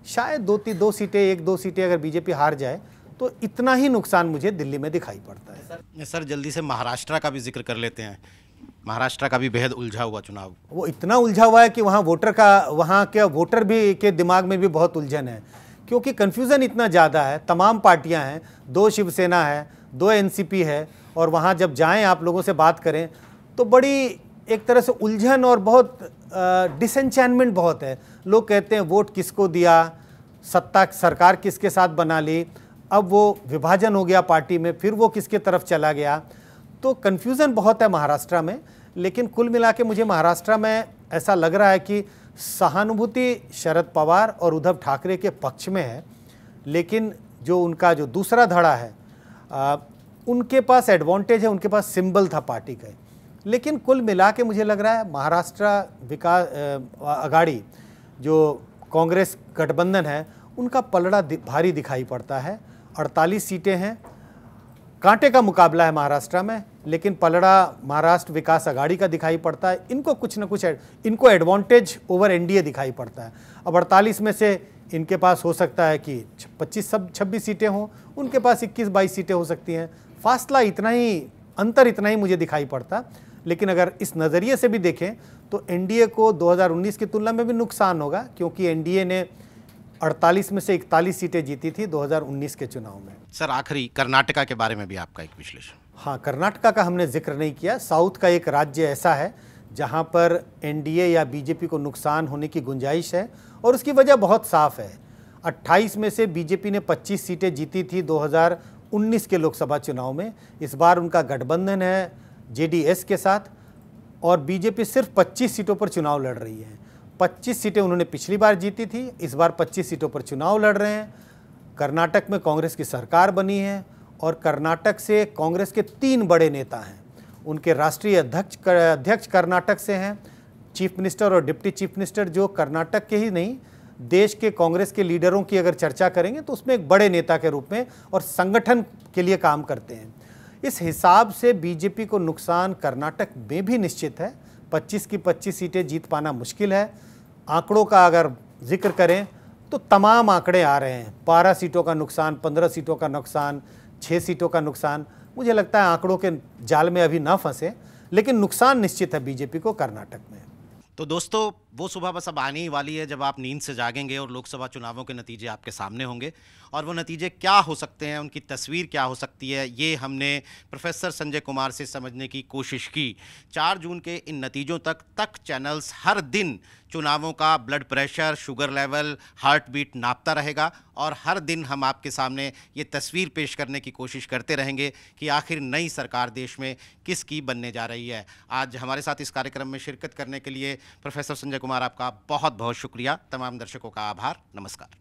C: शायद 2 सीटें, 1-2 सीटें अगर बीजेपी हार जाए तो इतना ही नुकसान मुझे दिल्ली में दिखाई पड़ता है।
B: सर जल्दी से महाराष्ट्र का भी जिक्र कर लेते हैं। महाराष्ट्र का भी बेहद उलझा हुआ चुनाव।
C: वो इतना उलझा हुआ है कि वहाँ के वोटर भी के दिमाग में भी बहुत उलझन है, क्योंकि कन्फ्यूज़न इतना ज़्यादा है। तमाम पार्टियां हैं, 2 शिवसेना है, 2 एनसीपी है, और वहाँ जब जाएं आप लोगों से बात करें तो बड़ी एक तरह से उलझन और बहुत डिसएंचैनमेंट बहुत है। लोग कहते हैं वोट किसको दिया, सत्ता सरकार किसके साथ बना ली, अब वो विभाजन हो गया पार्टी में, फिर वो किसके तरफ चला गया। तो कन्फ्यूज़न बहुत है महाराष्ट्र में। लेकिन कुल मिला के मुझे महाराष्ट्र में ऐसा लग रहा है कि सहानुभूति शरद पवार और उद्धव ठाकरे के पक्ष में है, लेकिन जो उनका जो दूसरा धड़ा है उनके पास एडवांटेज है, उनके पास सिंबल था पार्टी का। लेकिन कुल मिला के मुझे लग रहा है महाराष्ट्र विकास आघाड़ी जो कांग्रेस गठबंधन है उनका पलड़ा भारी दिखाई पड़ता है। 48 सीटें हैं, कांटे का मुकाबला है महाराष्ट्र में, लेकिन पलड़ा महाराष्ट्र विकास आघाड़ी का दिखाई पड़ता है। इनको कुछ न कुछ इनको एडवांटेज ओवर एनडीए दिखाई पड़ता है। अब 48 में से इनके पास हो सकता है कि 26 सीटें हों, उनके पास 21-22 सीटें हो सकती हैं। फासला इतना ही, अंतर इतना ही मुझे दिखाई पड़ता। लेकिन अगर इस नज़रिए से भी देखें तो एनडीए को 2019 की तुलना में भी नुकसान होगा, क्योंकि एनडीए ने 48 में से 41 सीटें जीती थी 2019 के चुनाव में।
B: सर आखिरी कर्नाटका के बारे में भी आपका एक विश्लेषण।
C: हाँ, कर्नाटका का हमने जिक्र नहीं किया। साउथ का एक राज्य ऐसा है जहाँ पर एनडीए या बीजेपी को नुकसान होने की गुंजाइश है, और उसकी वजह बहुत साफ है। 28 में से बीजेपी ने 25 सीटें जीती थी 2019 के लोकसभा चुनाव में। इस बार उनका गठबंधन है जेडीएस के साथ, और बीजेपी सिर्फ 25 सीटों पर चुनाव लड़ रही है। 25 सीटें उन्होंने पिछली बार जीती थी, इस बार 25 सीटों पर चुनाव लड़ रहे हैं। कर्नाटक में कांग्रेस की सरकार बनी है, और कर्नाटक से कांग्रेस के 3 बड़े नेता हैं। उनके राष्ट्रीय अध्यक्ष कर्नाटक से हैं, चीफ मिनिस्टर और डिप्टी चीफ मिनिस्टर जो कर्नाटक के ही नहीं देश के कांग्रेस के लीडरों की अगर चर्चा करेंगे तो उसमें एक बड़े नेता के रूप में और संगठन के लिए काम करते हैं। इस हिसाब से बीजेपी को नुकसान कर्नाटक में भी निश्चित है। 25 की 25 सीटें जीत पाना मुश्किल है। आंकड़ों का अगर जिक्र करें तो तमाम आंकड़े आ रहे हैं, 12 सीटों का नुकसान, 15 सीटों का नुकसान, 6 सीटों का नुकसान। मुझे लगता है आंकड़ों के जाल में अभी ना फंसे, लेकिन नुकसान निश्चित है बीजेपी को कर्नाटक में।
B: तो दोस्तों, वो सुबह बस अब आने ही वाली है जब आप नींद से जागेंगे और लोकसभा चुनावों के नतीजे आपके सामने होंगे, और वो नतीजे क्या हो सकते हैं, उनकी तस्वीर क्या हो सकती है, ये हमने प्रोफेसर संजय कुमार से समझने की कोशिश की। 4 जून के इन नतीजों तक चैनल्स हर दिन चुनावों का blood pressure, sugar level, heart beat नापता रहेगा, और हर दिन हम आपके सामने ये तस्वीर पेश करने की कोशिश करते रहेंगे कि आखिर नई सरकार देश में किसकी बनने जा रही है। आज हमारे साथ इस कार्यक्रम में शिरकत करने के लिए प्रोफेसर संजय कुमार, आपका बहुत बहुत शुक्रिया। तमाम दर्शकों का आभार। नमस्कार।